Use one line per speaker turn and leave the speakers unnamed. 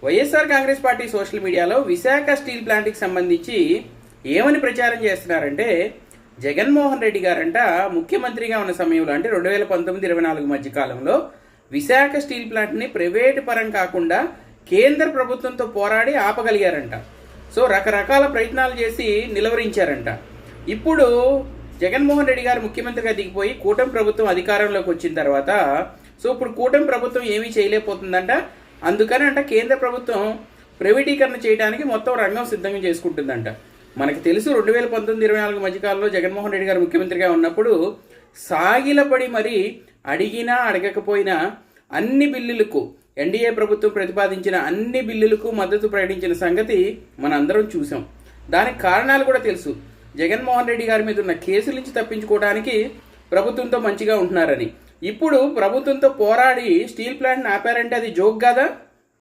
YSR Congress party social మీడియాలో Visakha steel ప్లాంట్కి సంబంధించి ఏమని ప్రచారం చేస్తున్నారంటే, జగన్మోహన్ రెడ్డి గారంట ముఖ్యమంత్రిగా ఉన్న సమయంలో అంటే 2019-24 మధ్య కాలంలో విశాఖ స్టీల్ ప్లాంట్ని ప్రైవేటు పరం కాకుండా కేంద్ర ప్రభుత్వంతో పోరాడి ఆపగలిగారంట. సో రకరకాల ప్రయత్నాలు చేసి నిలువరించారంట. ఇప్పుడు జగన్మోహన్ రెడ్డి గారు ముఖ్యమంత్రిగా దిగిపోయి కూటమి ప్రభుత్వం అధికారంలోకి వచ్చిన తర్వాత ఇప్పుడు కూటమి ప్రభుత్వం ఏమీ చేయలేకపోతుందంట. అందుకని కేంద్ర ప్రభుత్వం ప్రైవేటీకరణ చేయడానికి మొత్తం రంగం సిద్ధంగా చేసుకుంటుందంట. మనకు తెలుసు 2019-24 మధ్యకాలంలో జగన్మోహన్ రెడ్డి గారు ముఖ్యమంత్రిగా ఉన్నప్పుడు సాగిలపడి మరి అడిగినా అడగకపోయినా అన్ని బిల్లులకు ఎన్డీఏ ప్రభుత్వం ప్రతిపాదించిన అన్ని బిల్లులకు మద్దతు ప్రకటించిన సంగతి మనందరం చూసాం. దానికి కారణాలు కూడా తెలుసు. జగన్మోహన్ రెడ్డి గారి మీద ఉన్న కేసుల నుంచి తప్పించుకోవడానికి ప్రభుత్వంతో మంచిగా ఉంటున్నారని. ఇప్పుడు ప్రభుత్వంతో పోరాడి స్టీల్ ప్లాంట్ని ఆపారంటే అది జోక్ కాదా?